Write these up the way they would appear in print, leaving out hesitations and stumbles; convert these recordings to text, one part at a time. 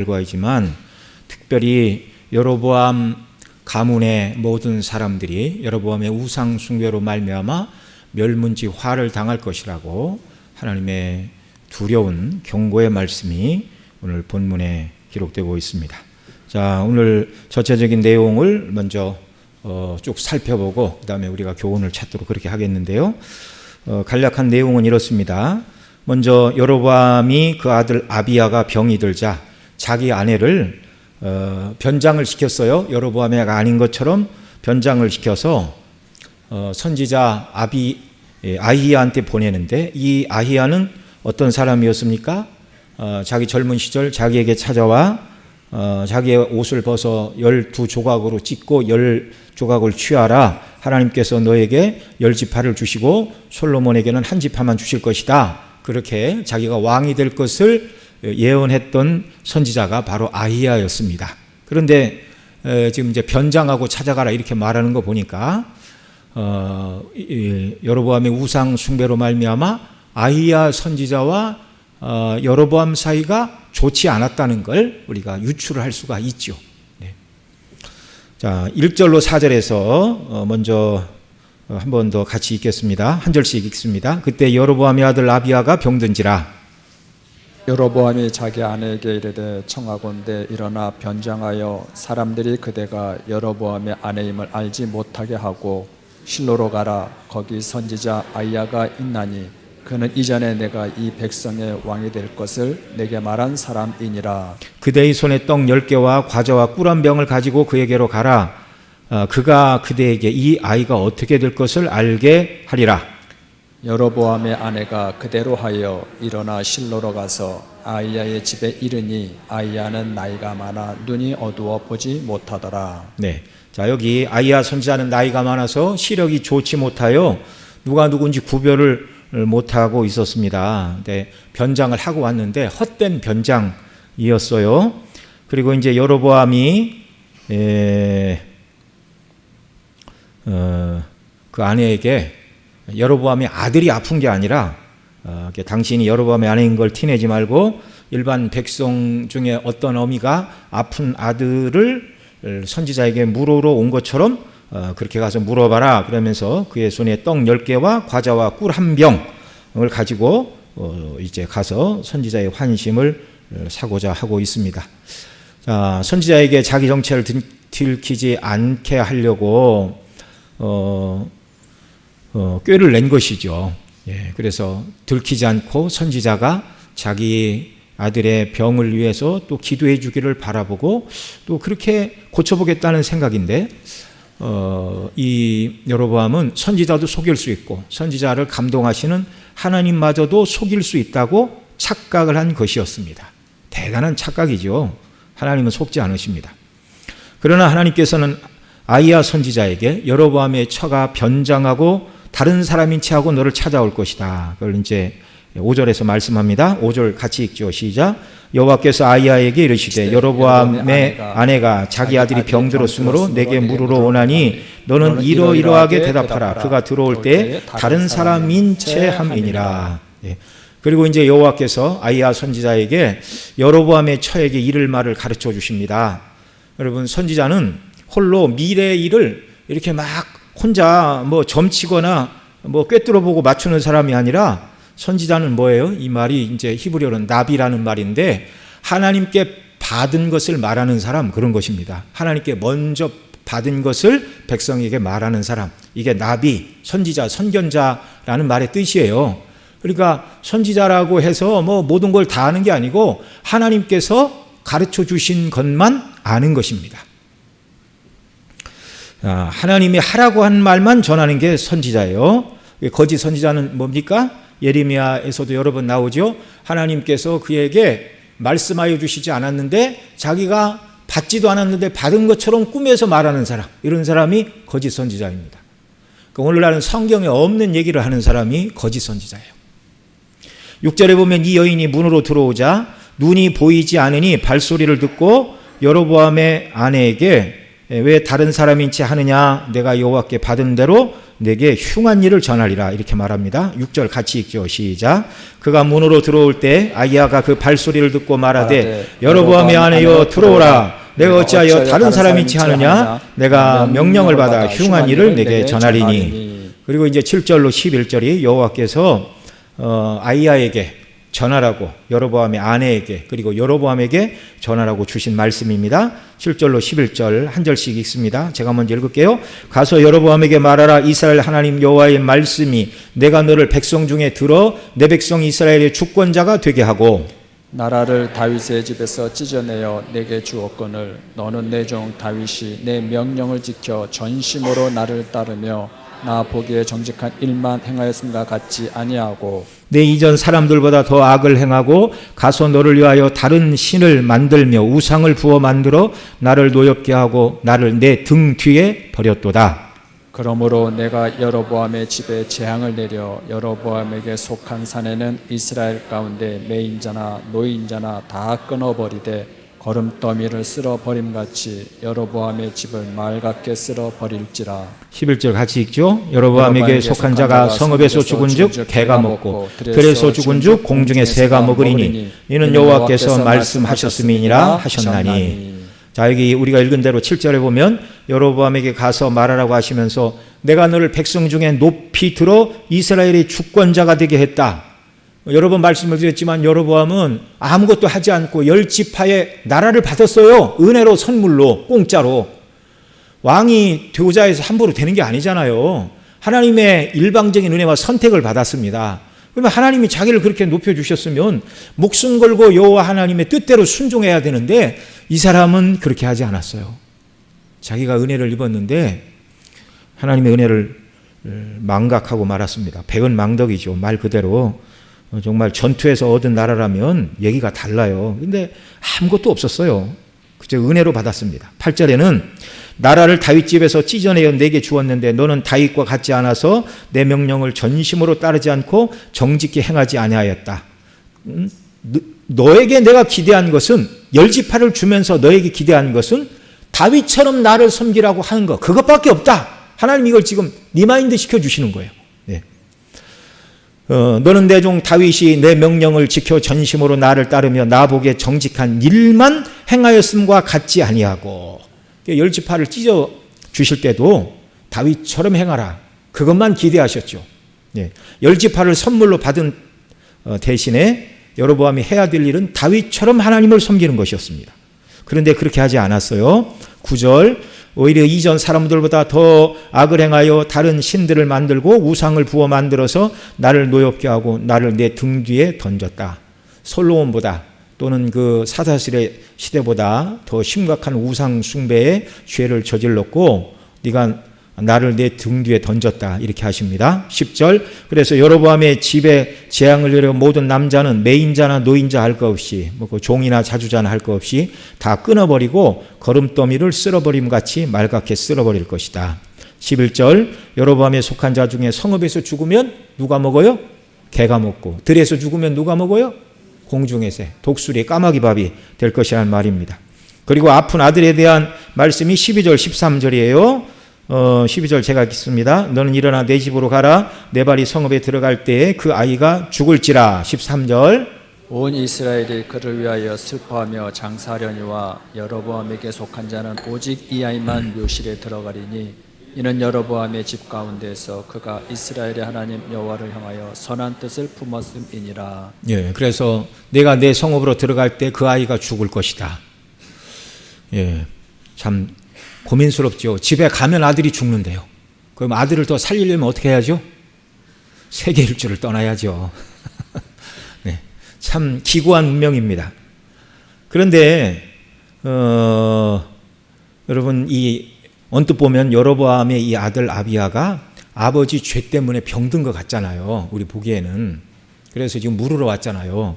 결과이지만 특별히 여로보암 가문의 모든 사람들이 여로보암의 우상 숭배로 말미암아 멸문지 화를 당할 것이라고 하나님의 두려운 경고의 말씀이 오늘 본문에 기록되고 있습니다. 자, 오늘 전체적인 내용을 먼저 쭉 살펴보고 그 다음에 우리가 교훈을 찾도록 그렇게 하겠는데요. 간략한 내용은 이렇습니다. 먼저 여로보암이 그 아들 아비야가 병이 들자 자기 아내를 변장을 시켰어요. 여로보암이 아닌 것처럼 변장을 시켜서 선지자 아히야한테 보내는데, 이 아히야는 어떤 사람이었습니까? 자기 젊은 시절 자기에게 찾아와 자기의 옷을 벗어 12조각으로 찢고 10조각을 취하라. 하나님께서 너에게 10지파를 주시고 솔로몬에게는 1지파만 주실 것이다. 그렇게 자기가 왕이 될 것을 예언했던 선지자가 바로 아히야였습니다. 그런데 지금 이제 변장하고 찾아가라 이렇게 말하는 거 보니까 여로보암의 우상 숭배로 말미암아 아히야 선지자와 여로보암 사이가 좋지 않았다는 걸 우리가 유추를 할 수가 있죠. 네. 자, 1절로 4절에서 먼저 한 번 더 같이 읽겠습니다. 한 절씩 읽습니다. 그때 여로보암의 아들 아비야가 병든지라. 여로보암이 자기 아내에게 이르되 청하건대 일어나 변장하여 사람들이 그대가 여로보암의 아내임을 알지 못하게 하고 실로로 가라. 거기 선지자 아히야가 있나니 그는 이전에 내가 이 백성의 왕이 될 것을 내게 말한 사람이니라. 그대의 손에 떡 10개와 과자와 꿀 한 병을 가지고 그에게로 가라. 그가 그대에게 이 아이가 어떻게 될 것을 알게 하리라. 여로보암의 아내가 그대로 하여 일어나 실로로 가서 아히야의 집에 이르니 아히야는 나이가 많아 눈이 어두워 보지 못하더라. 네, 자, 여기 아히야 선지자는 나이가 많아서 시력이 좋지 못하여 누가 누군지 구별을 못하고 있었습니다. 근데 변장을 하고 왔는데 헛된 변장이었어요. 그리고 이제 여로보암이 그 아내에게 여로보암의 아들이 아픈 게 아니라 당신이 여로보암의 아내인 걸 티내지 말고 일반 백성 중에 어떤 어미가 아픈 아들을 선지자에게 물으러 온 것처럼 그렇게 가서 물어봐라. 그러면서 그의 손에 떡 10개와 과자와 꿀 한 병을 가지고 이제 가서 선지자의 환심을 사고자 하고 있습니다. 자, 선지자에게 자기 정체를 들키지 않게 하려고 꾀를 낸 것이죠. 예, 그래서 들키지 않고 선지자가 자기 아들의 병을 위해서 또 기도해 주기를 바라보고 또 그렇게 고쳐보겠다는 생각인데, 이 여로보암은 선지자도 속일 수 있고 선지자를 감동하시는 하나님마저도 속일 수 있다고 착각을 한 것이었습니다. 대단한 착각이죠. 하나님은 속지 않으십니다. 그러나 하나님께서는 아히야 선지자에게 여로보암의 처가 변장하고 다른 사람인 체하고 너를 찾아올 것이다. 그걸 이제 5절에서 말씀합니다. 5절 같이 읽죠. 시작. 여호와께서 아히야에게 이르시되 여로보암의 아내가 자기 아들이 병들었으므로 내게 물으러 오나니 너는 이러이러하게 대답하라. 그가 들어올 때 다른 사람인 체함이니라. 예. 그리고 이제 여호와께서 아히야 선지자에게 여로보암의 처에게 이를 말을 가르쳐 주십니다. 여러분, 선지자는 홀로 미래의 일을 이렇게 막 혼자 점치거나 꿰뚫어 보고 맞추는 사람이 아니라, 선지자는 뭐예요? 이 말이 이제 히브리어로는 나비라는 말인데 하나님께 받은 것을 말하는 사람, 그런 것입니다. 하나님께 먼저 받은 것을 백성에게 말하는 사람, 이게 나비, 선지자, 선견자라는 말의 뜻이에요. 그러니까 선지자라고 해서 모든 걸 다 아는 게 아니고 하나님께서 가르쳐 주신 것만 아는 것입니다. 하나님이 하라고 한 말만 전하는 게 선지자예요. 거짓 선지자는 뭡니까? 예레미야에서도 여러 번 나오죠. 하나님께서 그에게 말씀하여 주시지 않았는데 자기가 받지도 않았는데 받은 것처럼 꾸며서 말하는 사람, 이런 사람이 거짓 선지자입니다. 오늘날은 성경에 없는 얘기를 하는 사람이 거짓 선지자예요. 6절에 보면 이 여인이 문으로 들어오자 눈이 보이지 않으니 발소리를 듣고 여로보암의 아내에게 왜 다른 사람인 채 하느냐? 내가 여호와께 받은 대로 내게 흉한 일을 전하리라 이렇게 말합니다. 6절 같이 읽죠. 시작. 그가 문으로 들어올 때 아히야가 그 발소리를 듣고 말하되 여로보암의 아내여 들어오라. 내가 어찌하여 다른 사람이 취하느냐? 내가 명령을 받아 흉한 일을 내게 전하리니. 그리고 이제 7절로 11절이 여호와께서 아히야에게 전하라고, 여로보암의 아내에게, 그리고 여로보암에게 전하라고 주신 말씀입니다. 7절로 11절 한 절씩 읽습니다. 제가 먼저 읽을게요. 가서 여로보암에게 말하라. 이스라엘 하나님 여호와의 말씀이 내가 너를 백성 중에 들어 내 백성 이스라엘의 주권자가 되게 하고 나라를 다윗의 집에서 찢어내어 내게 주었거늘 너는 내 종 다윗이 내 명령을 지켜 전심으로 나를 따르며 나 보기에 정직한 일만 행하였음과 같지 아니하고 내 이전 사람들보다 더 악을 행하고 가서 너를 위하여 다른 신을 만들며 우상을 부어 만들어 나를 노엽게 하고 나를 내 등 뒤에 버렸도다. 그러므로 내가 여로보암의 집에 재앙을 내려 여로보암에게 속한 산에는 이스라엘 가운데 매인자나 노인자나 다 끊어버리되 거름더미를 쓸어 버림같이 여로보암의 집을 말 같게 쓸어 버릴지라. 11절 같이 읽죠. 여로보암에게 속한 자가 성읍에서 죽은즉 개가 먹고 들에서 죽은즉 공중에 새가 먹으리니 이는 여호와께서 말씀하셨음이니라 하셨나니. 자, 여기 우리가 읽은 대로 7절에 보면 여로보암에게 가서 말하라고 하시면서 내가 너를 백성 중에 높이 들어 이스라엘의 주권자가 되게 했다. 여러 번 말씀을 드렸지만 여로보암은 아무것도 하지 않고 10지파의 나라를 받았어요. 은혜로, 선물로, 공짜로. 왕이 되고자 해서 함부로 되는 게 아니잖아요. 하나님의 일방적인 은혜와 선택을 받았습니다. 그러면 하나님이 자기를 그렇게 높여주셨으면 목숨 걸고 여호와 하나님의 뜻대로 순종해야 되는데 이 사람은 그렇게 하지 않았어요. 자기가 은혜를 입었는데 하나님의 은혜를 망각하고 말았습니다. 백은망덕이죠. 말 그대로. 정말 전투에서 얻은 나라라면 얘기가 달라요. 근데 아무것도 없었어요. 그저 은혜로 받았습니다. 8절에는 나라를 다윗 집에서 찢어내어 내게 주었는데 너는 다윗과 같지 않아서 내 명령을 전심으로 따르지 않고 정직히 행하지 아니하였다. 너에게 내가 기대한 것은 10지파를 주면서 너에게 기대한 것은 다윗처럼 나를 섬기라고 하는 것, 그것밖에 없다. 하나님 이걸 지금 리마인드 시켜주시는 거예요. 네. 너는 내 종 다윗이 내 명령을 지켜 전심으로 나를 따르며 나 보기에 정직한 일만 행하였음과 같지 아니하고. 10지파를 찢어 주실 때도 다윗처럼 행하라. 그것만 기대하셨죠. 10지파를 선물로 받은 대신에 여로보암이 해야 될 일은 다윗처럼 하나님을 섬기는 것이었습니다. 그런데 그렇게 하지 않았어요. 9절 오히려 이전 사람들보다 더 악을 행하여 다른 신들을 만들고 우상을 부어 만들어서 나를 노엽게 하고 나를 내 등 뒤에 던졌다. 솔로몬보다 또는 그 사사실의 시대보다 더 심각한 우상 숭배의 죄를 저질렀고 네가 나를 내 등 뒤에 던졌다 이렇게 하십니다. 10절 그래서 여로보암의 집에 재앙을 내려 모든 남자는 매인자나 노인자 할 것 없이 뭐 그 종이나 자주자나 할 것 없이 다 끊어버리고 거름더미를 쓸어버림 같이 말갛게 쓸어버릴 것이다. 11절 여로보암에 속한 자 중에 성읍에서 죽으면 누가 먹어요? 개가 먹고 들에서 죽으면 누가 먹어요? 공중의 새, 독수리, 까마귀 밥이 될 것이라는 말입니다. 그리고 아픈 아들에 대한 말씀이 12절 13절이에요 12절 제가 읽습니다. 너는 일어나 내 집으로 가라. 내 발이 성읍에 들어갈 때에 그 아이가 죽을지라. 13절 온 이스라엘이 그를 위하여 슬퍼하며 장사하려니와 여로보암에게 속한 자는 오직 이 아이만 묘실에 들어가리니 이는 여로보암의 집 가운데서 그가 이스라엘의 하나님 여호와를 향하여 선한 뜻을 품었음이니라. 예, 그래서 내가 내 성읍으로 들어갈 때 그 아이가 죽을 것이다. 예, 참 고민스럽죠. 집에 가면 아들이 죽는데요. 그럼 아들을 더 살리려면 어떻게 해야죠? 세계 일주를 떠나야죠. 네, 참 기구한 운명입니다. 그런데 여러분 이 언뜻 보면 여로보암의 이 아들 아비야가 아버지 죄 때문에 병든 것 같잖아요. 우리 보기에는. 그래서 지금 물으러 왔잖아요.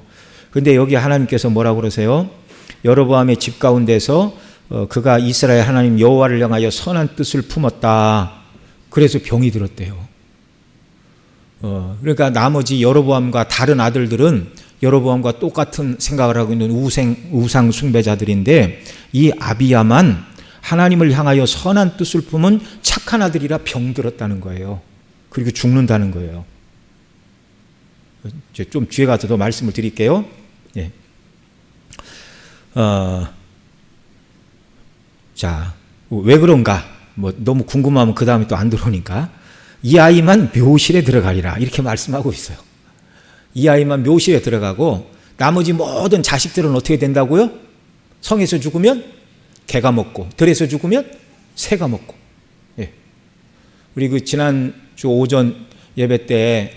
그런데 여기 하나님께서 뭐라고 그러세요? 여로보암의 집 가운데서 그가 이스라엘 하나님 여호와를 향하여 선한 뜻을 품었다. 그래서 병이 들었대요. 그러니까 나머지 여로보암과 다른 아들들은 여로보암과 똑같은 생각을 하고 있는 우상 숭배자들인데 이 아비야만 하나님을 향하여 선한 뜻을 품은 착한 아들이라 병들었다는 거예요. 그리고 죽는다는 거예요. 이제 좀 뒤에 가서 더 말씀을 드릴게요. 예. 자, 왜 그런가? 뭐 너무 궁금하면 그 다음에 또 안 들어오니까 이 아이만 묘실에 들어가리라 이렇게 말씀하고 있어요. 이 아이만 묘실에 들어가고 나머지 모든 자식들은 어떻게 된다고요? 성에서 죽으면 개가 먹고 들에서 죽으면 새가 먹고. 예. 우리 그 지난 주 오전 예배 때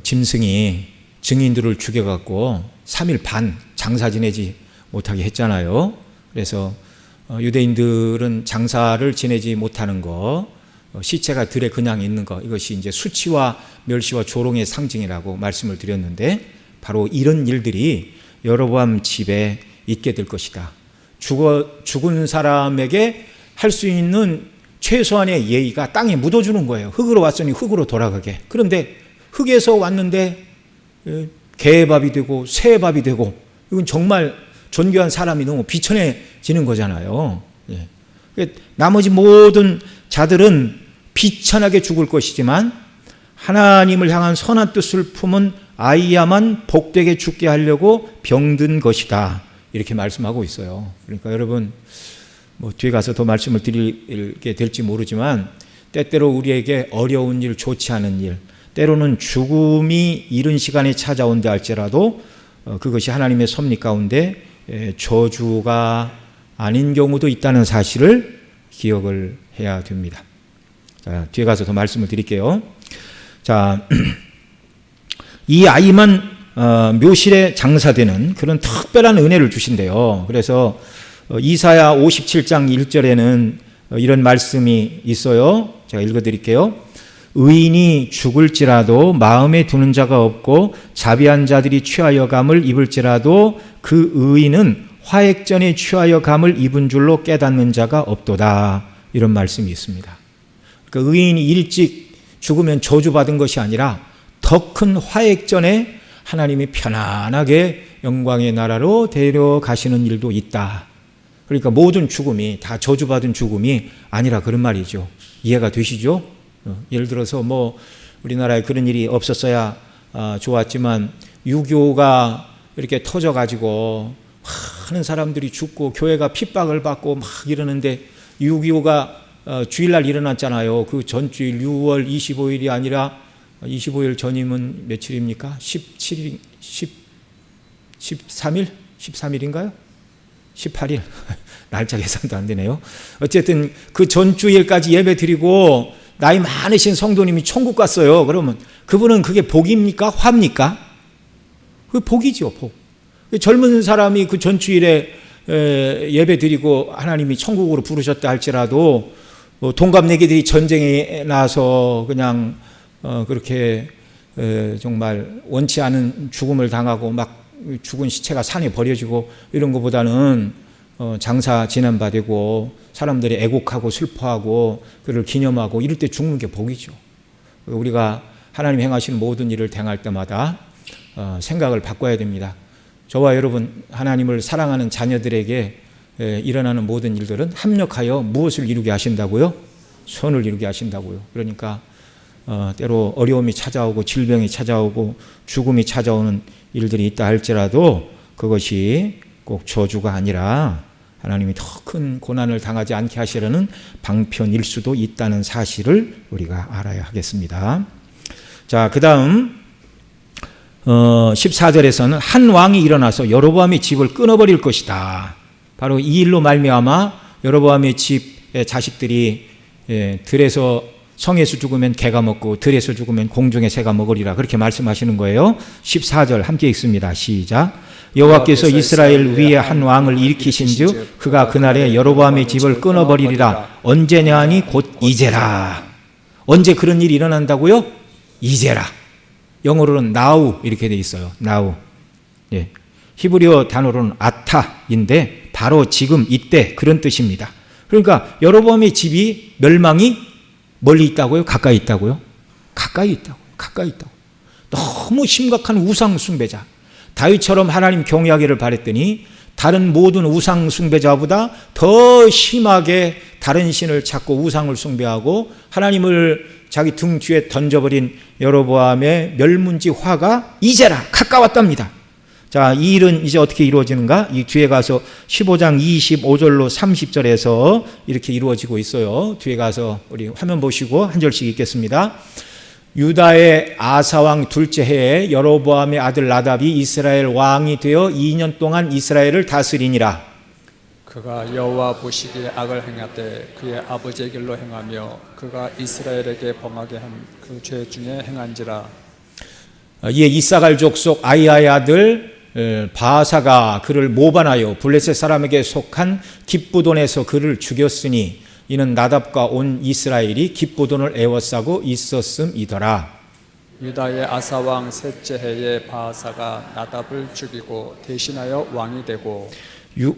짐승이 증인들을 죽여갖고 3일 반 장사 지내지 못하게 했잖아요. 그래서 유대인들은 장사를 지내지 못하는 거, 시체가 들에 그냥 있는 거, 이것이 이제 수치와 멸시와 조롱의 상징이라고 말씀을 드렸는데 바로 이런 일들이 여로보암 집에 있게 될 것이다. 죽은 사람에게 할 수 있는 최소한의 예의가 땅에 묻어주는 거예요. 흙으로 왔으니 흙으로 돌아가게. 그런데 흙에서 왔는데 개의 밥이 되고 새의 밥이 되고, 이건 정말 존귀한 사람이 너무 비천해지는 거잖아요. 예. 나머지 모든 자들은 비천하게 죽을 것이지만 하나님을 향한 선한 뜻을 품은 아이야만 복되게 죽게 하려고 병든 것이다. 이렇게 말씀하고 있어요. 그러니까 여러분, 뭐 뒤에 가서 더 말씀을 드리게 될지 모르지만 때때로 우리에게 어려운 일, 좋지 않은 일, 때로는 죽음이 이른 시간에 찾아온다 할지라도 그것이 하나님의 섭리 가운데 저주가 아닌 경우도 있다는 사실을 기억을 해야 됩니다. 자, 뒤에 가서 더 말씀을 드릴게요. 자, 이 아이만 묘실에 장사되는 그런 특별한 은혜를 주신대요. 그래서 이사야 57장 1절에는 이런 말씀이 있어요. 제가 읽어드릴게요. 의인이 죽을지라도 마음에 두는 자가 없고 자비한 자들이 취하여 감을 입을지라도 그 의인은 화액전에 취하여 감을 입은 줄로 깨닫는 자가 없도다. 이런 말씀이 있습니다. 그러니까 의인이 일찍 죽으면 저주받은 것이 아니라 더 큰 화액전에 하나님이 편안하게 영광의 나라로 데려가시는 일도 있다. 그러니까 모든 죽음이 다 저주받은 죽음이 아니라 그런 말이죠. 이해가 되시죠? 예를 들어서 뭐 우리나라에 그런 일이 없었어야 좋았지만 6.25가 이렇게 터져가지고 많은 사람들이 죽고 교회가 핍박을 받고 막 이러는데 6.25가 주일날 일어났잖아요. 그 전주일 6월 25일이 아니라 25일 전이면 며칠입니까? 17일, 13일? 13일인가요? 18일. 날짜 계산도 안 되네요. 어쨌든 그 전주일까지 예배 드리고 나이 많으신 성도님이 천국 갔어요. 그러면 그분은 그게 복입니까? 화입니까? 그게 복이죠, 복. 젊은 사람이 그 전주일에 예배 드리고 하나님이 천국으로 부르셨다 할지라도 동갑내기들이 전쟁에 나서 그냥 그렇게 정말 원치 않은 죽음을 당하고 막 죽은 시체가 산에 버려지고 이런 것보다는 장사 지난 바 되고 사람들이 애곡하고 슬퍼하고 그를 기념하고 이럴 때 죽는 게 복이죠. 우리가 하나님 행하시는 모든 일을 행할 때마다 생각을 바꿔야 됩니다. 저와 여러분 하나님을 사랑하는 자녀들에게 일어나는 모든 일들은 합력하여 무엇을 이루게 하신다고요? 선을 이루게 하신다고요. 그러니까 때로 어려움이 찾아오고 질병이 찾아오고 죽음이 찾아오는 일들이 있다 할지라도 그것이 꼭 저주가 아니라 하나님이 더 큰 고난을 당하지 않게 하시려는 방편일 수도 있다는 사실을 우리가 알아야 하겠습니다. 자, 그 다음 14절에서는 한 왕이 일어나서 여로보암의 집을 끊어버릴 것이다. 바로 이 일로 말미암아 여로보암의 집의 자식들이 들에서 성에서 죽으면 개가 먹고 들에서 죽으면 공중의 새가 먹으리라 그렇게 말씀하시는 거예요. 14절 함께 읽습니다. 시작. 여호와께서 이스라엘 위에 한 왕을 일으키신즉 그가 그날에 여로보암의 집을 끊어버리리라. 언제냐 하니 곧 이제라. 언제 그런 일이 일어난다고요? 이제라. 영어로는 now 이렇게 돼 있어요. now. 예. 히브리어 단어로는 아타인데 바로 지금 이때 그런 뜻입니다. 그러니까 여로보암의 집이 멸망이 멀리 있다고요? 가까이 있다고요? 가까이 있다고. 가까이 있다고. 너무 심각한 우상 숭배자. 다윗처럼 하나님 경외하기를 바랬더니 다른 모든 우상 숭배자보다 더 심하게 다른 신을 찾고 우상을 숭배하고 하나님을 자기 등 뒤에 던져버린 여로보암의 멸문지 화가 이제라 가까웠답니다. 자, 이 일은 이제 어떻게 이루어지는가? 이 뒤에 가서 15장 25절로 30절에서 이렇게 이루어지고 있어요. 뒤에 가서 우리 화면 보시고 한 절씩 읽겠습니다. 유다의 아사왕 둘째 해에 여로보암의 아들 나답이 이스라엘 왕이 되어 2년 동안 이스라엘을 다스리니라. 그가 여호와 보시기에 악을 행하되 그의 아버지의 길로 행하며 그가 이스라엘에게 범하게 한 그 죄 중에 행한지라. 이에 이사갈 족속 아이아의 아들 바사가 그를 모반하여 블레셋 사람에게 속한 깁부돈에서 그를 죽였으니 이는 나답과 온 이스라엘이 깁부돈을 애워싸고 있었음이더라. 유다의 아사왕 셋째 해에 바사가 나답을 죽이고 대신하여 왕이 되고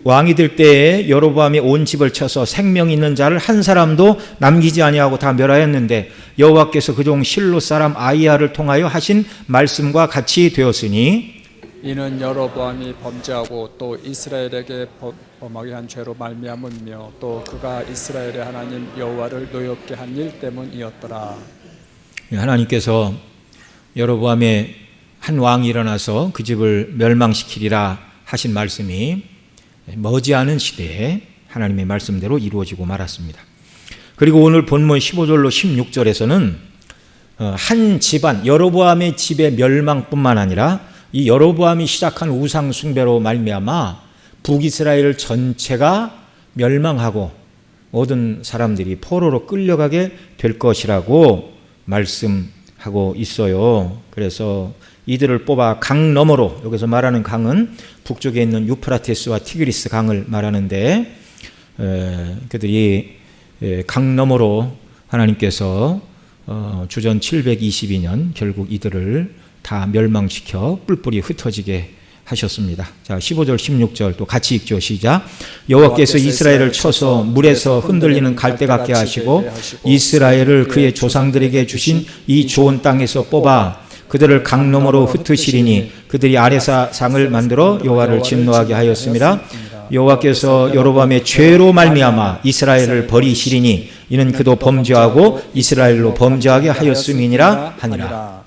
왕이 될 때에 여로보암이 온 집을 쳐서 생명 있는 자를 한 사람도 남기지 아니하고 다 멸하였는데 여호와께서 그 종 실로 사람 아이야를 통하여 하신 말씀과 같이 되었으니 이는 여로보암이 범죄하고 또 이스라엘에게 범하게 한 죄로 말미암으며 또 그가 이스라엘의 하나님 여호와를 노엽게 한 일 때문이었더라. 하나님께서 여로보암의 한 왕이 일어나서 그 집을 멸망시키리라 하신 말씀이 머지않은 시대에 하나님의 말씀대로 이루어지고 말았습니다. 그리고 오늘 본문 15절로 16절에서는 한 집안 여로보암의 집의 멸망뿐만 아니라 이 여로보암이 시작한 우상 숭배로 말미암아 북이스라엘 전체가 멸망하고 모든 사람들이 포로로 끌려가게 될 것이라고 말씀하고 있어요. 그래서 이들을 뽑아 강 너머로, 여기서 말하는 강은 북쪽에 있는 유프라테스와 티그리스 강을 말하는데 그들이 강 너머로 하나님께서 주전 722년 결국 이들을 다 멸망시켜 뿔뿔이 흩어지게 하셨습니다. 자, 15절 16절 또 같이 읽죠. 시작. 여호와께서 이스라엘을 쳐서 물에서 흔들리는 갈대 같게 하시고 이스라엘을 그의 조상들에게 주신 이 좋은 땅에서 뽑아 그들을 강 너머로 흩으시리니 그들이 아레사상을 만들어 여호와를 진노하게 하였습니다. 여호와께서 여로보암의 죄로 말미암아 이스라엘을 버리시리니 이는 그도 범죄하고 이스라엘로 범죄하게 하였음이니라 하니라.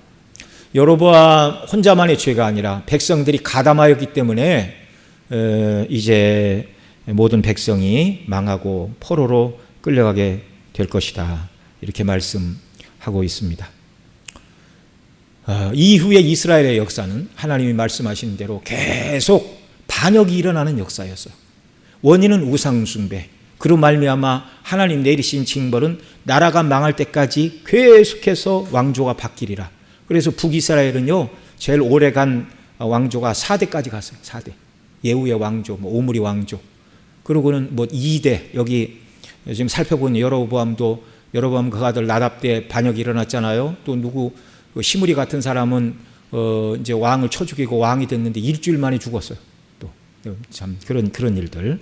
여로보암 혼자만의 죄가 아니라 백성들이 가담하였기 때문에 이제 모든 백성이 망하고 포로로 끌려가게 될 것이다. 이렇게 말씀하고 있습니다. 이후에 이스라엘의 역사는 하나님이 말씀하신 대로 계속 반역이 일어나는 역사였어요. 원인은 우상 숭배. 그로 말미암아 하나님 내리신 징벌은 나라가 망할 때까지 계속해서 왕조가 바뀌리라. 그래서 북이스라엘은요 제일 오래간 왕조가 4대까지 갔어요. 4대. 예후의 왕조, 오므리 왕조. 그리고는 2대, 여기 지금 살펴보는 여로보암도 여로보암 그 아들 나답 때 반역이 일어났잖아요. 또 누구 시므리 같은 사람은 이제 왕을 쳐 죽이고 왕이 됐는데 일주일 만에 죽었어요. 또 참 그런 일들.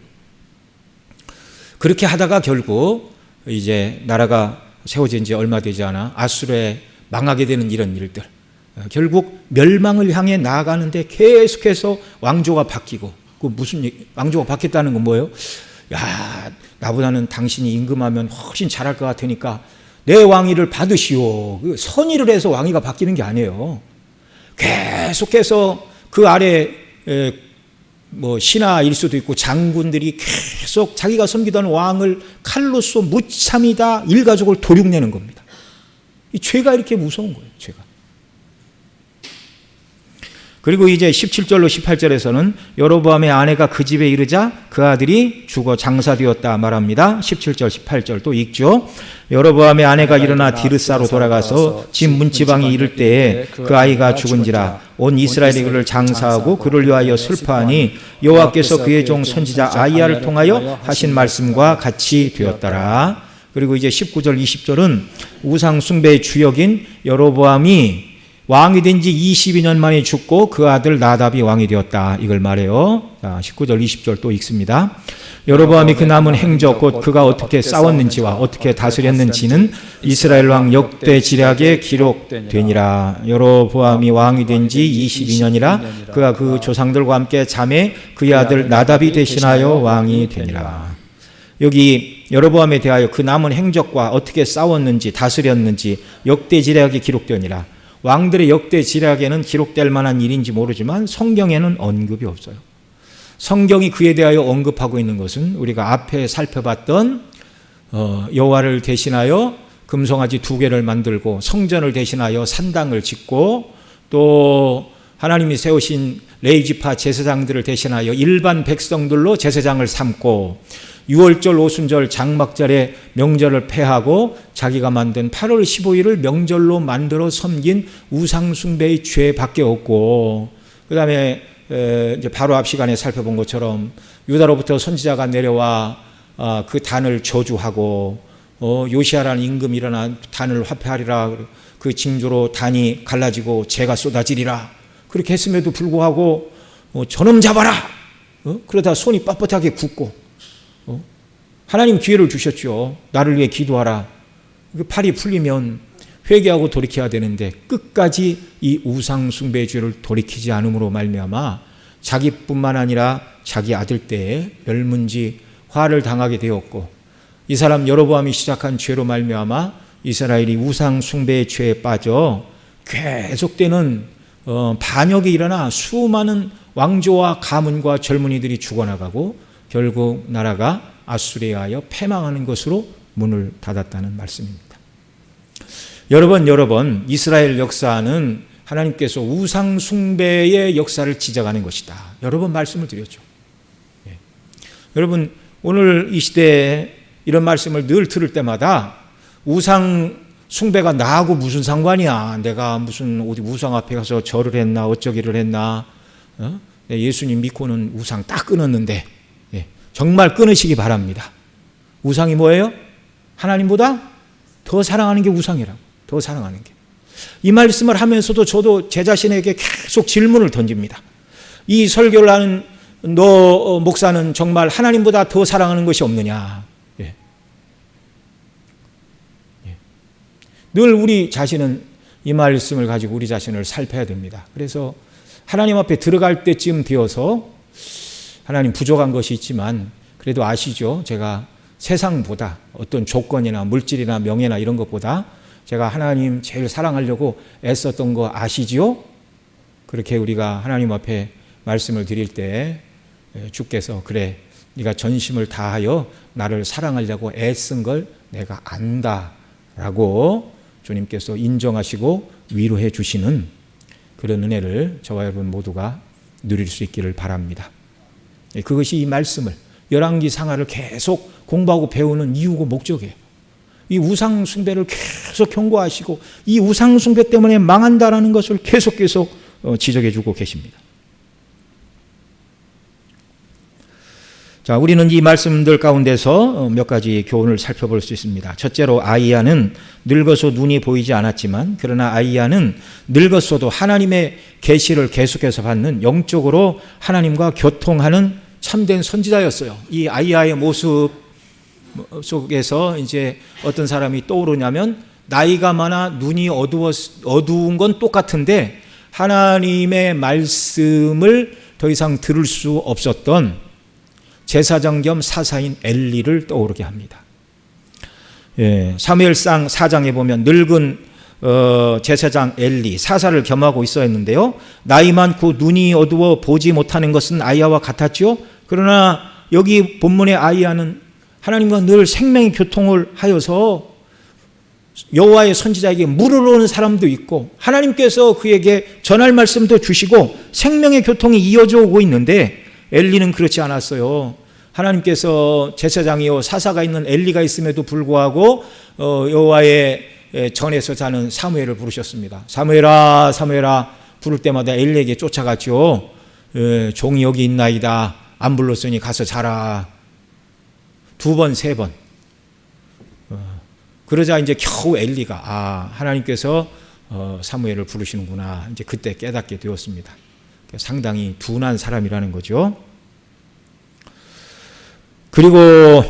그렇게 하다가 결국 이제 나라가 세워진 지 얼마 되지 않아 아수르에 망하게 되는 이런 일들. 결국 멸망을 향해 나아가는데 계속해서 왕조가 바뀌고, 그 무슨 왕조가 바뀌었다는 건 뭐예요? 야, 나보다는 당신이 임금하면 훨씬 잘할 것 같으니까 내 왕위를 받으시오. 선의를 해서 왕위가 바뀌는 게 아니에요. 계속해서 그 아래 신하일 수도 있고 장군들이 계속 자기가 섬기던 왕을 칼로서 무참히 다 일가족을 도륙내는 겁니다. 이 죄가 이렇게 무서운 거예요. 죄가. 그리고 이제 17절로 18절에서는 여로보암의 아내가 그 집에 이르자 그 아들이 죽어 장사되었다 말합니다. 17절 18절 또 읽죠. 여로보암의 아내가 일어나 디르사로 돌아가서 집 문지방에 이를 때에 그 아이가 죽은지라 온 이스라엘이 그를 장사하고 그를 위하여 슬퍼하니 여호와께서 그의 종 선지자 아이야를 통하여 하신 말씀과 같이 되었더라. 그리고 이제 19절 20절은 우상 숭배의 주역인 여로보암이 왕이 된 지 22년 만에 죽고 그 아들 나답이 왕이 되었다. 이걸 말해요. 자, 19절 20절 또 읽습니다. 여로보암이 그 남은 행적 곧 그가 어떻게 싸웠는지와 어떻게 다스렸는지는 이스라엘 왕 역대 지략에 기록되니라. 여로보암이 왕이 된 지 22년이라 그가 그 조상들과 함께 잠에 그의 아들 나답이 대신하여 왕이 되니라. 여기 여로보암에 대하여 그 남은 행적과 어떻게 싸웠는지 다스렸는지 역대 지략에 기록되니라. 왕들의 역대 지략에는 기록될 만한 일인지 모르지만 성경에는 언급이 없어요. 성경이 그에 대하여 언급하고 있는 것은 우리가 앞에 살펴봤던 여호와를 대신하여 금송아지 2개를 만들고 성전을 대신하여 산당을 짓고 또 하나님이 세우신 레위지파 제사장들을 대신하여 일반 백성들로 제사장을 삼고 6월절, 오순절, 장막절에 명절을 폐하고 자기가 만든 8월 15일을 명절로 만들어 섬긴 우상숭배의 죄밖에 없고, 그 다음에 이제 바로 앞 시간에 살펴본 것처럼 유다로부터 선지자가 내려와 그 단을 저주하고 요시아라는 임금이 일어나 단을 화폐하리라, 그 징조로 단이 갈라지고 재가 쏟아지리라 그렇게 했음에도 불구하고 저놈 잡아라 그러다 손이 뻣뻣하게 굳고 하나님 기회를 주셨죠. 나를 위해 기도하라. 팔이 풀리면 회개하고 돌이켜야 되는데 끝까지 이 우상 숭배의 죄를 돌이키지 않음으로 말미암아 자기뿐만 아니라 자기 아들 때에 멸문지 화를 당하게 되었고, 이 사람 여로보암이 시작한 죄로 말미암아 이스라엘이 우상 숭배의 죄에 빠져 계속되는 반역이 일어나 수많은 왕조와 가문과 젊은이들이 죽어나가고 결국 나라가 아수리에 의하여 패망하는 것으로 문을 닫았다는 말씀입니다. 여러 번 이스라엘 역사는 하나님께서 우상 숭배의 역사를 지적하는 것이다. 여러 번 말씀을 드렸죠. 여러분, 오늘 이 시대에 이런 말씀을 늘 들을 때마다 우상 숭배가 나하고 무슨 상관이야? 내가 무슨 어디 우상 앞에 가서 절을 했나 어쩌기를 했나? 예수님 믿고는 우상 딱 끊었는데 정말 끊으시기 바랍니다. 우상이 뭐예요? 하나님보다 더 사랑하는 게 우상이라고. 더 사랑하는 게. 이 말씀을 하면서도 저도 제 자신에게 계속 질문을 던집니다. 이 설교를 하는 너 목사는 정말 하나님보다 더 사랑하는 것이 없느냐? 늘 우리 자신은 이 말씀을 가지고 우리 자신을 살펴야 됩니다. 그래서 하나님 앞에 들어갈 때쯤 되어서 하나님 부족한 것이 있지만 그래도 아시죠? 제가 세상보다 어떤 조건이나 물질이나 명예나 이런 것보다 제가 하나님 제일 사랑하려고 애썼던 거 아시죠? 그렇게 우리가 하나님 앞에 말씀을 드릴 때 주께서 그래 네가 전심을 다하여 나를 사랑하려고 애쓴 걸 내가 안다라고 주님께서 인정하시고 위로해 주시는 그런 은혜를 저와 여러분 모두가 누릴 수 있기를 바랍니다. 그것이 이 말씀을 열왕기 상하를 계속 공부하고 배우는 이유고 목적이에요. 이 우상 숭배를 계속 경고하시고 이 우상 숭배 때문에 망한다라는 것을 계속 지적해 주고 계십니다. 자, 우리는 이 말씀들 가운데서 몇 가지 교훈을 살펴볼 수 있습니다. 첫째로 아이야는 늙어서 눈이 보이지 않았지만 그러나 아이야는 늙었어도 하나님의 계시를 계속해서 받는 영적으로 하나님과 교통하는 참된 선지자였어요. 이 아이야의 모습 속에서 이제 어떤 사람이 떠오르냐면 나이가 많아 눈이 어두운 건 똑같은데 하나님의 말씀을 더 이상 들을 수 없었던 제사장 겸 사사인 엘리를 떠오르게 합니다. 사무엘상 4장에 보면 늙은 제사장 엘리 사사를 겸하고 있었는데요. 나이 많고 눈이 어두워 보지 못하는 것은 아이야와 같았죠. 그러나 여기 본문의 아이야는 하나님과 늘 생명의 교통을 하여서 여호와의 선지자에게 물으러 오는 사람도 있고 하나님께서 그에게 전할 말씀도 주시고 생명의 교통이 이어져 오고 있는데 엘리는 그렇지 않았어요. 하나님께서 제사장이요 사사가 있는 엘리가 있음에도 불구하고 여호와의 전에서 자는 사무엘을 부르셨습니다. 사무엘아 사무엘아 부를 때마다 엘리에게 쫓아갔죠. 종이 여기 있나이다. 안 불렀으니 가서 자라. 2번 3번. 그러자 이제 겨우 엘리가 하나님께서 사무엘을 부르시는구나. 이제 그때 깨닫게 되었습니다. 상당히 둔한 사람이라는 거죠. 그리고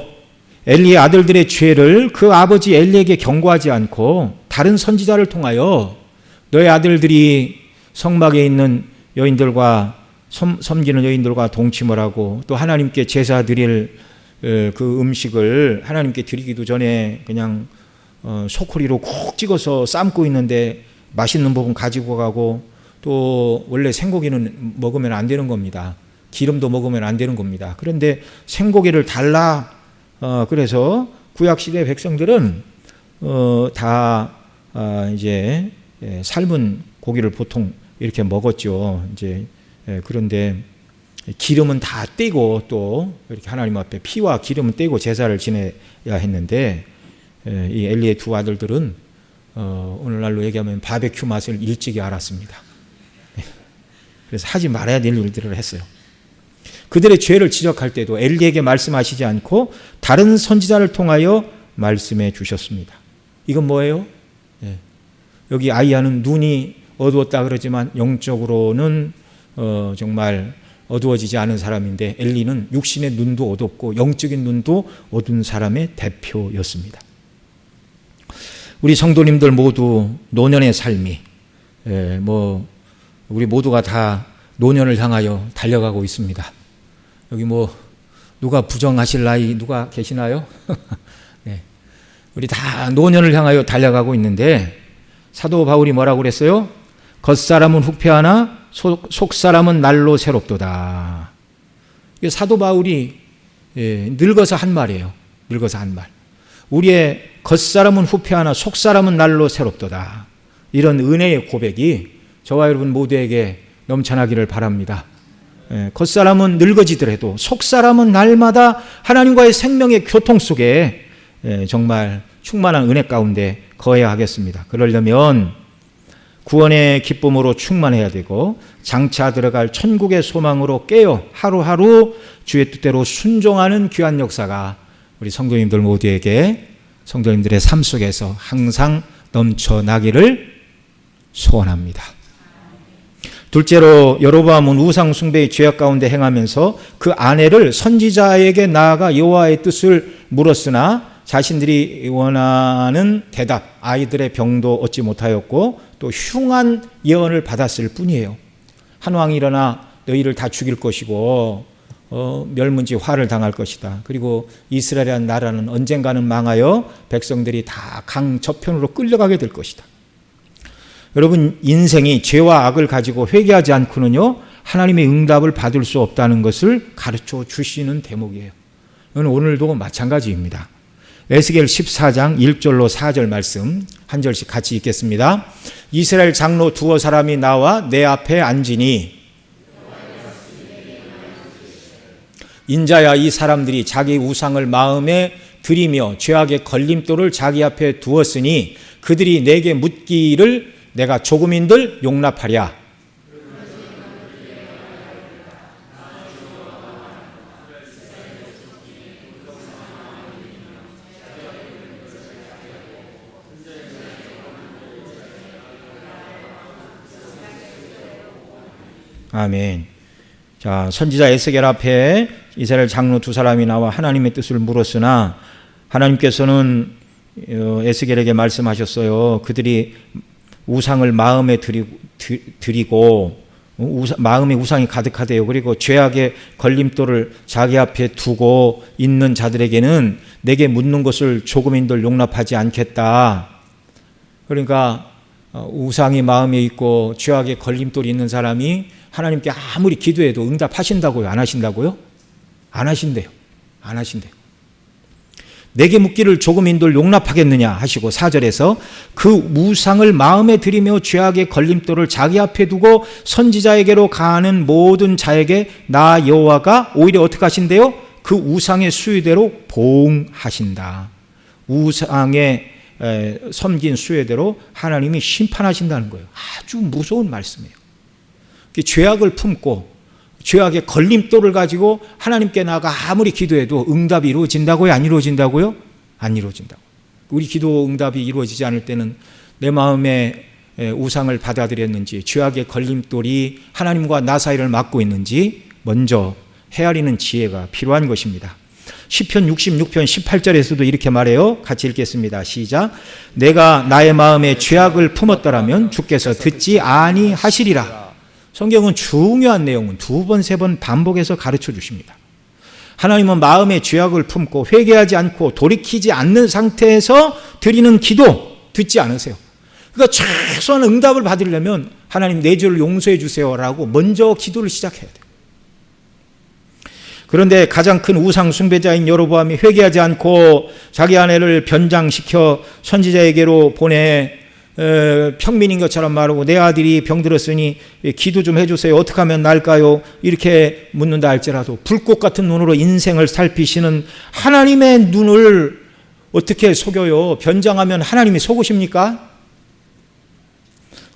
엘리의 아들들의 죄를 그 아버지 엘리에게 경고하지 않고 다른 선지자를 통하여 너의 아들들이 성막에 있는 여인들과 섬기는 여인들과 동침을 하고 또 하나님께 제사 드릴 그 음식을 하나님께 드리기도 전에 그냥 소쿠리로 콕 찍어서 삶고 있는데 맛있는 부분 가지고 가고 또 원래 생고기는 먹으면 안 되는 겁니다. 기름도 먹으면 안 되는 겁니다. 그런데 생고기를 달라 그래서 구약시대 백성들은 다 이제 삶은 고기를 보통 이렇게 먹었죠. 이제 그런데 기름은 다 떼고 또 이렇게 하나님 앞에 피와 기름은 떼고 제사를 지내야 했는데 이 엘리의 두 아들들은 오늘날로 얘기하면 바베큐 맛을 일찍이 알았습니다. 그래서 하지 말아야 될 일들을 했어요. 그들의 죄를 지적할 때도 엘리에게 말씀하시지 않고 다른 선지자를 통하여 말씀해 주셨습니다. 이건 뭐예요? 여기 아이야는 눈이 어두웠다 그러지만 영적으로는 정말 어두워지지 않은 사람인데 엘리는 육신의 눈도 어둡고 영적인 눈도 어두운 사람의 대표였습니다. 우리 성도님들 모두 노년의 삶이 우리 모두가 다 노년을 향하여 달려가고 있습니다. 여기 누가 부정하실 나이 누가 계시나요? 네. 우리 다 노년을 향하여 달려가고 있는데 사도 바울이 뭐라고 그랬어요? 겉사람은 후패하나 속사람은 날로 새롭도다. 사도 바울이 늙어서 한 말이에요. 늙어서 한 말. 우리의 겉사람은 후패하나 속사람은 날로 새롭도다. 이런 은혜의 고백이 저와 여러분 모두에게 넘쳐나기를 바랍니다. 겉사람은 늙어지더라도 속사람은 날마다 하나님과의 생명의 교통 속에 정말 충만한 은혜 가운데 거해야 하겠습니다. 그러려면 구원의 기쁨으로 충만해야 되고 장차 들어갈 천국의 소망으로 깨어 하루하루 주의 뜻대로 순종하는 귀한 역사가 우리 성도님들 모두에게 성도님들의 삶 속에서 항상 넘쳐나기를 소원합니다. 둘째로 여로보암은 우상 숭배의 죄악 가운데 행하면서 그 아내를 선지자에게 나아가 여호와의 뜻을 물었으나 자신들이 원하는 대답, 아이들의 병도 얻지 못하였고 또 흉한 예언을 받았을 뿐이에요. 한 왕이 일어나 너희를 다 죽일 것이고 멸문지 화를 당할 것이다. 그리고 이스라엘이라는 나라는 언젠가는 망하여 백성들이 다 강 저편으로 끌려가게 될 것이다. 여러분, 인생이 죄와 악을 가지고 회개하지 않고는요 하나님의 응답을 받을 수 없다는 것을 가르쳐 주시는 대목이에요. 오늘도 마찬가지입니다. 에스겔 14장 1절로 4절 말씀 한 절씩 같이 읽겠습니다. 이스라엘 장로 두어 사람이 나와 내 앞에 앉으니 인자야 이 사람들이 자기 우상을 마음에 들이며 죄악의 걸림돌을 자기 앞에 두었으니 그들이 내게 묻기를 내가 조금인들 용납하랴. 아멘. 자, 선지자 에스겔 앞에 이스라엘 장로 두 사람이 나와 하나님의 뜻을 물었으나 하나님께서는 에스겔에게 말씀하셨어요. 그들이 우상을 마음에 드리고 마음에 우상이 가득하대요. 그리고 죄악의 걸림돌을 자기 앞에 두고 있는 자들에게는 내게 묻는 것을 조금인들 용납하지 않겠다. 그러니까 우상이 마음에 있고 죄악의 걸림돌이 있는 사람이 하나님께 아무리 기도해도 응답하신다고요? 안 하신다고요? 안 하신대요. 안 하신대요. 내게 묻기를 조금인들 용납하겠느냐 하시고 4절에서 그 우상을 마음에 들이며 죄악의 걸림돌을 자기 앞에 두고 선지자에게로 가는 모든 자에게 나 여호와가 오히려 어떻게 하신대요? 그 우상의 수위대로 보응하신다. 우상의 섬긴 수혜대로 하나님이 심판하신다는 거예요. 아주 무서운 말씀이에요. 죄악을 품고 죄악의 걸림돌을 가지고 하나님께 나아가 아무리 기도해도 응답이 이루어진다고요? 안 이루어진다고요? 안 이루어진다고. 우리 기도 응답이 이루어지지 않을 때는 내 마음에 우상을 받아들였는지 죄악의 걸림돌이 하나님과 나 사이를 막고 있는지 먼저 헤아리는 지혜가 필요한 것입니다. 시편 66편 18절에서도 이렇게 말해요. 같이 읽겠습니다. 시작. 내가 나의 마음에 죄악을 품었더라면 주께서 듣지 아니하시리라. 성경은 중요한 내용은 두 번, 세 번 반복해서 가르쳐 주십니다. 하나님은 마음에 죄악을 품고 회개하지 않고 돌이키지 않는 상태에서 드리는 기도 듣지 않으세요. 그러니까 최소한 응답을 받으려면 하나님 내 죄를 용서해 주세요라고 먼저 기도를 시작해야 돼요. 그런데 가장 큰 우상 숭배자인 여로보암이 회개하지 않고 자기 아내를 변장시켜 선지자에게로 보내 평민인 것처럼 말하고 내 아들이 병들었으니 기도 좀 해주세요. 어떻게 하면 나을까요? 이렇게 묻는다 할지라도 불꽃 같은 눈으로 인생을 살피시는 하나님의 눈을 어떻게 속여요? 변장하면 하나님이 속으십니까?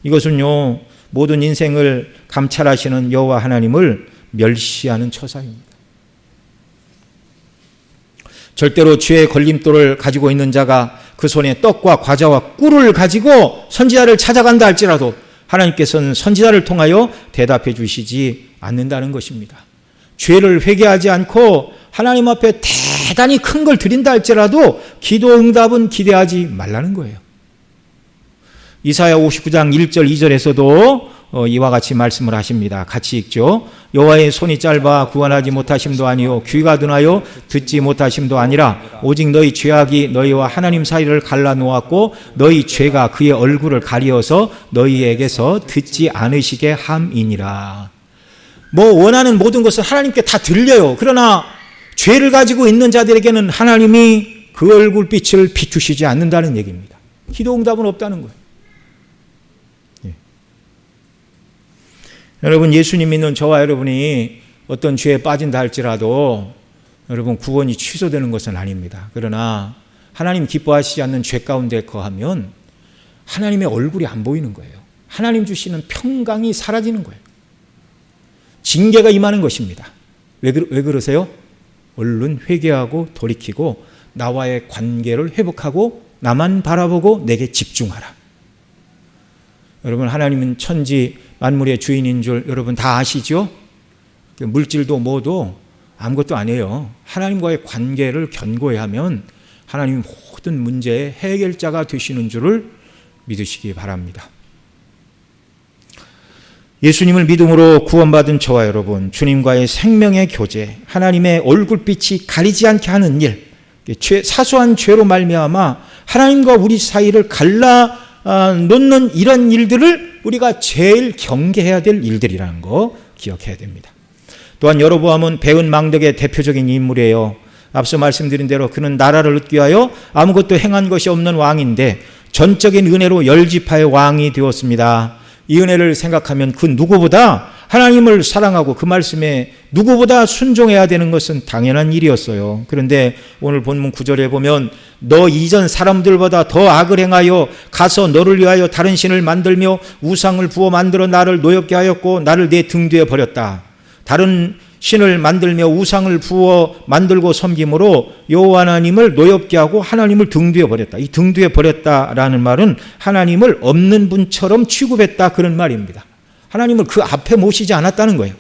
이것은요, 모든 인생을 감찰하시는 여호와 하나님을 멸시하는 처사입니다. 절대로 죄의 걸림돌을 가지고 있는 자가 그 손에 떡과 과자와 꿀을 가지고 선지자를 찾아간다 할지라도 하나님께서는 선지자를 통하여 대답해 주시지 않는다는 것입니다. 죄를 회개하지 않고 하나님 앞에 대단히 큰 걸 드린다 할지라도 기도 응답은 기대하지 말라는 거예요. 이사야 59장 1절 2절에서도 이와 같이 말씀을 하십니다. 같이 읽죠. 여호와의 손이 짧아 구원하지 못하심도 아니요 귀가 둔하여 듣지 못하심도 아니라 오직 너희 죄악이 너희와 하나님 사이를 갈라놓았고 너희 죄가 그의 얼굴을 가리어서 너희에게서 듣지 않으시게 함이니라. 뭐 원하는 모든 것은 하나님께 다 들려요. 그러나 죄를 가지고 있는 자들에게는 하나님이 그 얼굴빛을 비추시지 않는다는 얘기입니다. 기도 응답은 없다는 거예요. 여러분, 예수님 믿는 저와 여러분이 어떤 죄에 빠진다 할지라도 여러분 구원이 취소되는 것은 아닙니다. 그러나 하나님 기뻐하시지 않는 죄 가운데 거하면 하나님의 얼굴이 안 보이는 거예요. 하나님 주시는 평강이 사라지는 거예요. 징계가 임하는 것입니다. 왜 그러세요? 얼른 회개하고 돌이키고 나와의 관계를 회복하고 나만 바라보고 내게 집중하라. 여러분, 하나님은 천지 만물의 주인인 줄 여러분 다 아시죠? 물질도 뭐도 아무것도 아니에요. 하나님과의 관계를 견고히 하면 하나님 모든 문제의 해결자가 되시는 줄을 믿으시기 바랍니다. 예수님을 믿음으로 구원받은 저와 여러분, 주님과의 생명의 교제, 하나님의 얼굴빛이 가리지 않게 하는 일, 사소한 죄로 말미암아 하나님과 우리 사이를 놓는 이런 일들을 우리가 제일 경계해야 될 일들이라는 거 기억해야 됩니다. 또한 여로보암은 배은 망덕의 대표적인 인물이에요. 앞서 말씀드린 대로 그는 나라를 얻기 위하여 아무것도 행한 것이 없는 왕인데 전적인 은혜로 열지파의 왕이 되었습니다. 이 은혜를 생각하면 그 누구보다 하나님을 사랑하고 그 말씀에 누구보다 순종해야 되는 것은 당연한 일이었어요. 그런데 오늘 본문 9절에 보면 너 이전 사람들보다 더 악을 행하여 가서 너를 위하여 다른 신을 만들며 우상을 부어 만들어 나를 노엽게 하였고 나를 내 등 뒤에 버렸다. 다른 신을 만들며 우상을 부어 만들고 섬김으로 여호와 하나님을 노엽게 하고 하나님을 등 뒤에 버렸다. 이 등 뒤에 버렸다라는 말은 하나님을 없는 분처럼 취급했다, 그런 말입니다. 하나님을 그 앞에 모시지 않았다는 거예요.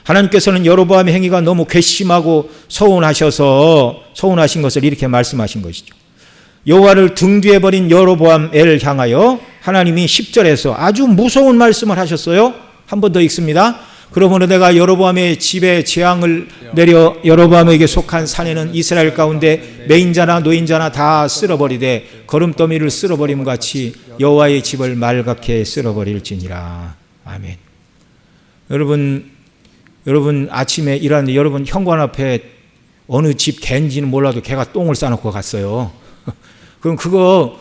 하나님께서는 여로보암의 행위가 너무 괘씸하고 서운하신 것을 이렇게 말씀하신 것이죠. 여호와를 등 뒤에 버린 여로보암을 향하여 하나님이 10절에서 아주 무서운 말씀을 하셨어요. 한 번 더 읽습니다. 그러므로 내가 여로보암의 집에 재앙을 내려 여로보암에게 속한 산에는 이스라엘 가운데 매인자나 노인자나 다 쓸어버리되 거름더미를 쓸어버림 같이 여호와의 집을 말갛게 쓸어버릴지니라. 아멘. 여러분 아침에 일하는데 여러분 현관 앞에 어느 집 개인지는 몰라도 개가 똥을 싸놓고 갔어요. 그럼 그거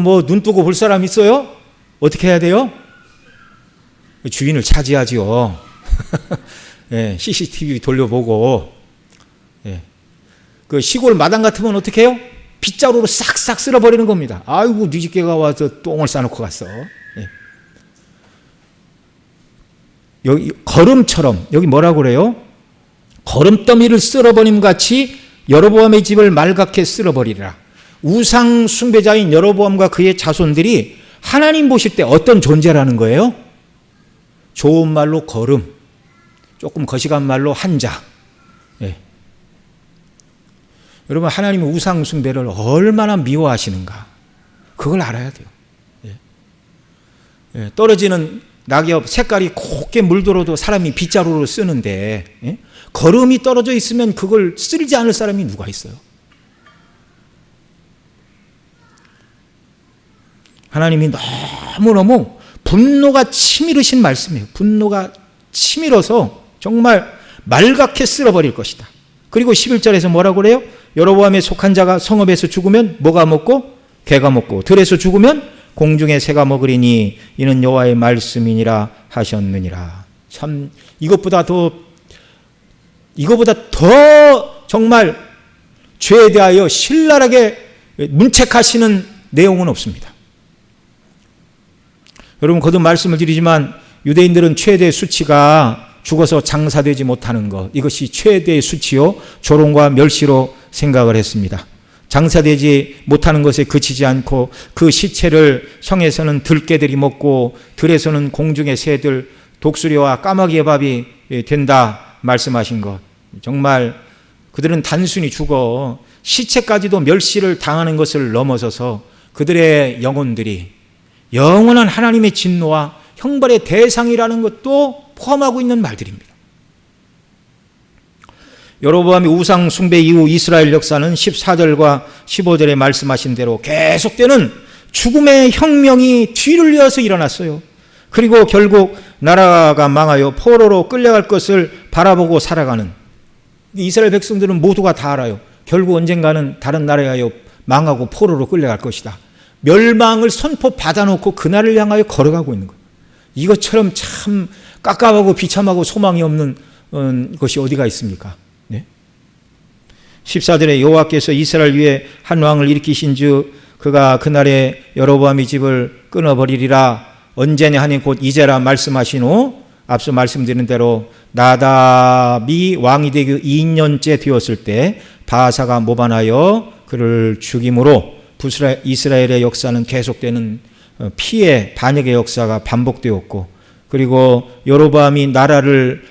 뭐 눈 뜨고 볼 사람 있어요? 어떻게 해야 돼요? 주인을 차지하지요. 예, CCTV 돌려보고, 예. 그 시골 마당 같으면 어떻게 해요? 빗자루로 싹싹 쓸어버리는 겁니다. 아이고, 네 집개가 와서 똥을 싸놓고 갔어. 예. 여기 거름처럼, 여기 뭐라고 그래요? 거름더미를 쓸어버림 같이 여로보암의 집을 말갛게 쓸어버리라. 우상 숭배자인 여로보암과 그의 자손들이 하나님 보실 때 어떤 존재라는 거예요? 좋은 말로 거름, 조금 거시간 말로 한자. 예. 여러분, 하나님은 우상 숭배를 얼마나 미워하시는가, 그걸 알아야 돼요. 떨어지는 낙엽 색깔이 곱게 물들어도 사람이 빗자루로 쓰는데, 거름이 떨어져 있으면 그걸 쓸지 않을 사람이 누가 있어요? 하나님이 너무너무 분노가 치밀으신 말씀이에요. 분노가 치밀어서 정말 말갛게 쓸어버릴 것이다. 그리고 11절에서 뭐라고 그래요? 여로보암에 속한 자가 성읍에서 죽으면 뭐가 먹고? 개가 먹고, 들에서 죽으면 공중의 새가 먹으리니 이는 여호와의 말씀이니라 하셨느니라. 참, 이것보다 더 정말 죄에 대하여 신랄하게 문책하시는 내용은 없습니다. 여러분, 거듭 말씀을 드리지만 유대인들은 최대의 수치가 죽어서 장사되지 못하는 것, 이것이 최대의 수치요 조롱과 멸시로 생각을 했습니다. 장사되지 못하는 것에 그치지 않고 그 시체를 성에서는 들개들이 먹고 들에서는 공중의 새들, 독수리와 까마귀의 밥이 된다 말씀하신 것, 정말 그들은 단순히 죽어 시체까지도 멸시를 당하는 것을 넘어서서 그들의 영혼들이 영원한 하나님의 진노와 형벌의 대상이라는 것도 포함하고 있는 말들입니다. 여로보암의 우상 숭배 이후 이스라엘 역사는 14절과 15절에 말씀하신 대로 계속되는 죽음의 혁명이 뒤를 이어서 일어났어요. 그리고 결국 나라가 망하여 포로로 끌려갈 것을 바라보고 살아가는, 이스라엘 백성들은 모두가 다 알아요. 결국 언젠가는 다른 나라에 가여 망하고 포로로 끌려갈 것이다. 멸망을 선포받아놓고 그날을 향하여 걸어가고 있는 거예요. 이것처럼 참 깝깝하고 비참하고 소망이 없는 것이 어디가 있습니까? 네? 14절에 여호와께서 이스라엘 위에 한 왕을 일으키신즉 그가 그날에 여로보암의 집을 끊어버리리라. 언제냐 하니 곧 이제라 말씀하신 후 앞서 말씀드린 대로 나답이 왕이 되기 2년째 되었을 때 바사가 모반하여 그를 죽임으로 이스라엘의 역사는 계속되는 피해 반역의 역사가 반복되었고, 그리고 여로보암이 나라를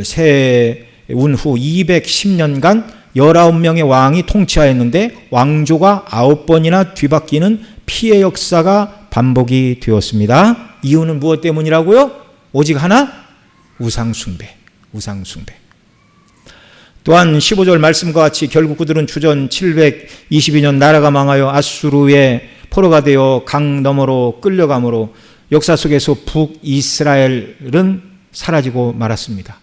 세운 후 210년간 19명의 왕이 통치하였는데 왕조가 9번이나 뒤바뀌는 피해 역사가 반복이 되었습니다. 이유는 무엇 때문이라고요? 오직 하나, 우상숭배. 또한 15절 말씀과 같이 결국 그들은 주전 722년 나라가 망하여 아수르의 포로가 되어 강 너머로 끌려감으로 역사 속에서 북이스라엘은 사라지고 말았습니다.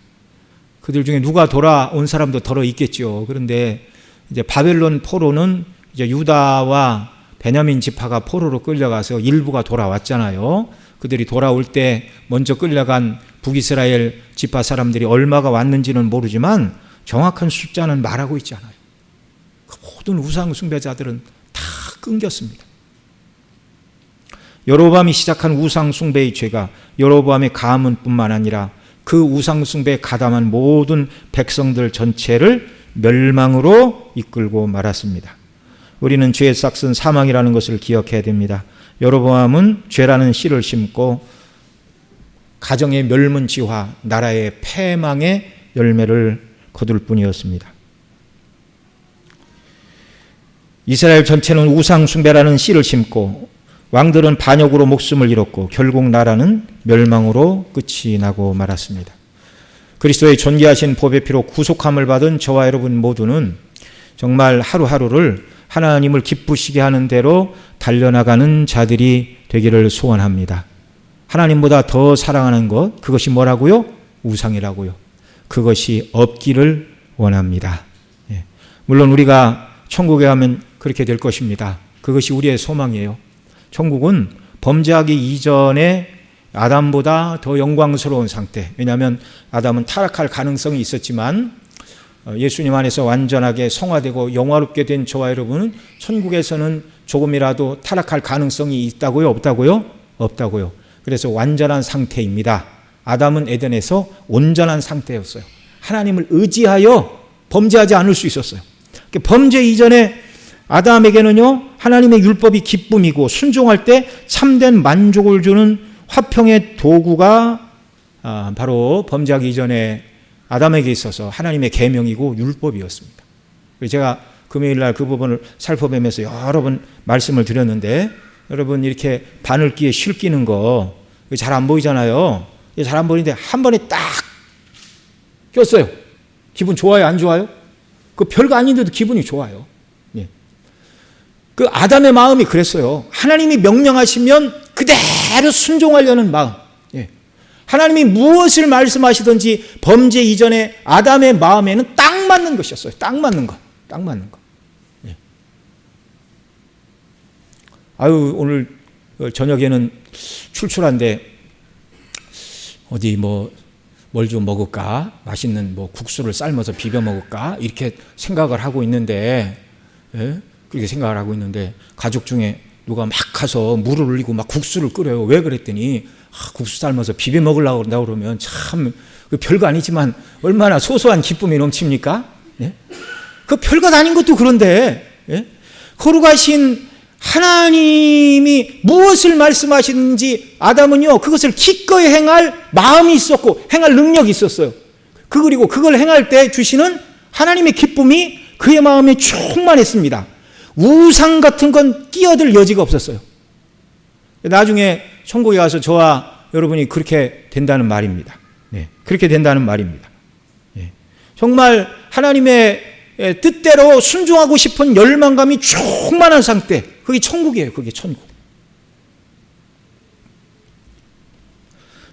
그들 중에 누가 돌아온 사람도 덜어 있겠죠. 그런데 이제 바벨론 포로는 이제 유다와 베냐민 지파가 포로로 끌려가서 일부가 돌아왔잖아요. 그들이 돌아올 때 먼저 끌려간 북이스라엘 지파 사람들이 얼마가 왔는지는 모르지만 정확한 숫자는 말하고 있지 않아요. 그 모든 우상 숭배자들은 다 끊겼습니다. 여로보암이 시작한 우상 숭배의 죄가 여로보암의 가문뿐만 아니라 그 우상 숭배에 가담한 모든 백성들 전체를 멸망으로 이끌고 말았습니다. 우리는 죄의 싹은 사망이라는 것을 기억해야 됩니다. 여로보암은 죄라는 씨를 심고 가정의 멸문지화, 나라의 패망의 열매를 거둘 뿐이었습니다. 이스라엘 전체는 우상 숭배라는 씨를 심고 왕들은 반역으로 목숨을 잃었고 결국 나라는 멸망으로 끝이 나고 말았습니다. 그리스도의 존귀하신 법의 피로 구속함을 받은 저와 여러분 모두는 정말 하루하루를 하나님을 기쁘시게 하는 대로 달려나가는 자들이 되기를 소원합니다. 하나님보다 더 사랑하는 것, 그것이 뭐라고요? 우상이라고요. 그것이 없기를 원합니다. 물론 우리가 천국에 가면 그렇게 될 것입니다. 그것이 우리의 소망이에요. 천국은 범죄하기 이전에 아담보다 더 영광스러운 상태. 왜냐하면 아담은 타락할 가능성이 있었지만 예수님 안에서 완전하게 성화되고 영화롭게 된 저와 여러분은 천국에서는 조금이라도 타락할 가능성이 있다고요? 없다고요? 없다고요. 그래서 완전한 상태입니다. 아담은 에덴에서 온전한 상태였어요. 하나님을 의지하여 범죄하지 않을 수 있었어요. 범죄 이전에 아담에게는요, 하나님의 율법이 기쁨이고 순종할 때 참된 만족을 주는 화평의 도구가 바로 범죄하기 이전에 아담에게 있어서 하나님의 계명이고 율법이었습니다. 제가 금요일 날 그 부분을 살펴보면서 여러 번 말씀을 드렸는데, 여러분 이렇게 바늘기에 실 끼는 거 잘 안 보이잖아요. 잘 안 보이는데 한 번에 딱 꼈어요. 기분 좋아요, 안 좋아요? 그 별거 아닌데도 기분이 좋아요. 예. 그 아담의 마음이 그랬어요. 하나님이 명령하시면 그대로 순종하려는 마음. 예. 하나님이 무엇을 말씀하시든지 범죄 이전에 아담의 마음에는 딱 맞는 것이었어요. 딱 맞는 거. 딱 맞는 거. 예. 아유, 오늘 저녁에는 출출한데 어디 뭘 좀 먹을까? 맛있는 국수를 삶아서 비벼 먹을까? 이렇게 생각을 하고 있는데, 예? 그렇게 생각을 하고 있는데, 가족 중에 누가 막 가서 물을 올리고 막 국수를 끓여요. 왜 그랬더니, 국수 삶아서 비벼 먹으려고 그런다 그러면 참, 별거 아니지만 얼마나 소소한 기쁨이 넘칩니까? 예? 그 별것 아닌 것도 그런데, 예? 거룩하신 하나님이 무엇을 말씀하시는지 아담은요, 그것을 기꺼이 행할 마음이 있었고 행할 능력이 있었어요. 그리고 그걸 행할 때 주시는 하나님의 기쁨이 그의 마음에 충만했습니다. 우상 같은 건 끼어들 여지가 없었어요. 나중에 천국에 가서 저와 여러분이 그렇게 된다는 말입니다. 네, 그렇게 된다는 말입니다. 네, 정말 하나님의 뜻대로 순종하고 싶은 열망감이 충만한 상태, 그게 천국이에요. 그게 천국.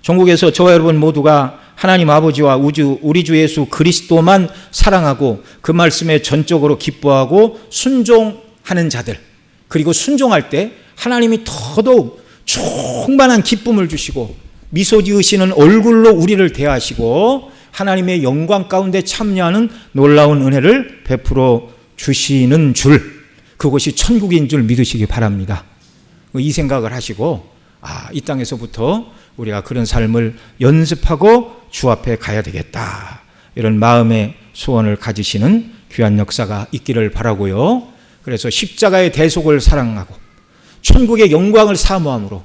천국에서 저와 여러분 모두가 하나님 아버지와 우리 주 예수 그리스도만 사랑하고 그 말씀에 전적으로 기뻐하고 순종하는 자들, 그리고 순종할 때 하나님이 더더욱 충만한 기쁨을 주시고 미소 지으시는 얼굴로 우리를 대하시고 하나님의 영광 가운데 참여하는 놀라운 은혜를 베풀어 주시는 줄, 그것이 천국인 줄 믿으시기 바랍니다. 이 생각을 하시고 이 땅에서부터 우리가 그런 삶을 연습하고 주 앞에 가야 되겠다, 이런 마음의 소원을 가지시는 귀한 역사가 있기를 바라고요. 그래서 십자가의 대속을 사랑하고 천국의 영광을 사모함으로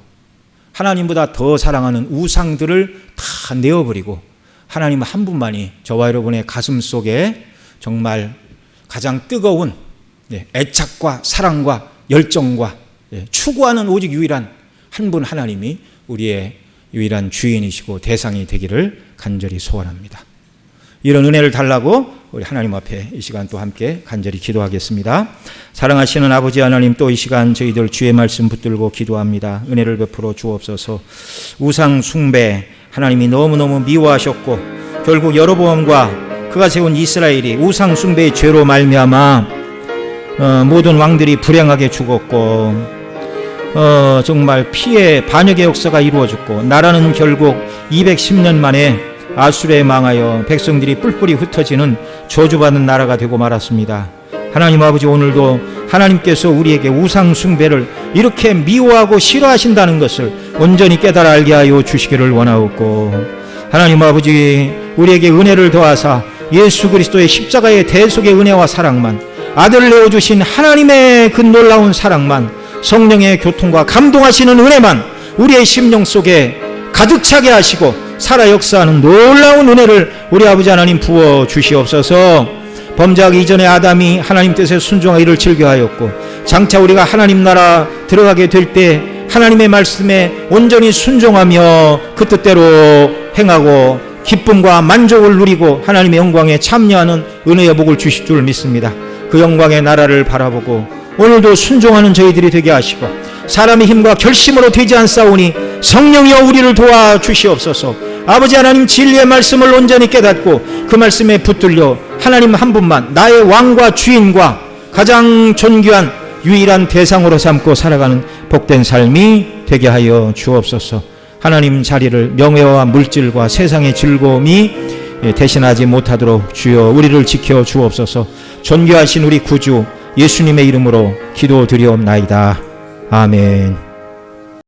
하나님보다 더 사랑하는 우상들을 다 내어버리고 하나님 한 분만이 저와 여러분의 가슴 속에 정말 가장 뜨거운 애착과 사랑과 열정과 추구하는 오직 유일한 한 분 하나님이 우리의 유일한 주인이시고 대상이 되기를 간절히 소원합니다. 이런 은혜를 달라고 우리 하나님 앞에 이 시간 또 함께 간절히 기도하겠습니다. 사랑하시는 아버지 하나님, 또 이 시간 저희들 주의 말씀 붙들고 기도합니다. 은혜를 베풀어 주옵소서. 우상 숭배 하나님이 너무너무 미워하셨고 결국 여로보암과 그가 세운 이스라엘이 우상 숭배의 죄로 말미암아 모든 왕들이 불행하게 죽었고 정말 피해 반역의 역사가 이루어졌고 나라는 결국 210년 만에 아수르에 망하여 백성들이 뿔뿔이 흩어지는 저주받은 나라가 되고 말았습니다. 하나님 아버지, 오늘도 하나님께서 우리에게 우상 숭배를 이렇게 미워하고 싫어하신다는 것을 온전히 깨달아 알게 하여 주시기를 원하옵고, 하나님 아버지, 우리에게 은혜를 더하사 예수 그리스도의 십자가의 대속의 은혜와 사랑만, 아들을 내어주신 하나님의 그 놀라운 사랑만, 성령의 교통과 감동하시는 은혜만 우리의 심령 속에 가득 차게 하시고 살아 역사하는 놀라운 은혜를 우리 아버지 하나님 부어 주시옵소서. 범죄하기 이전에 아담이 하나님 뜻에 순종하기를 즐겨하였고 장차 우리가 하나님 나라 들어가게 될 때 하나님의 말씀에 온전히 순종하며 그 뜻대로 행하고 기쁨과 만족을 누리고 하나님의 영광에 참여하는 은혜의 복을 주실 줄 믿습니다. 그 영광의 나라를 바라보고 오늘도 순종하는 저희들이 되게 하시고 사람의 힘과 결심으로 되지 않사오니 성령이여 우리를 도와주시옵소서. 아버지 하나님, 진리의 말씀을 온전히 깨닫고 그 말씀에 붙들려 하나님 한 분만 나의 왕과 주인과 가장 존귀한 유일한 대상으로 삼고 살아가는 복된 삶이 되게 하여 주옵소서. 하나님 자리를 명예와 물질과 세상의 즐거움이 대신하지 못하도록 주여 우리를 지켜 주옵소서. 존귀하신 우리 구주 예수님의 이름으로 기도드리옵나이다. 아멘.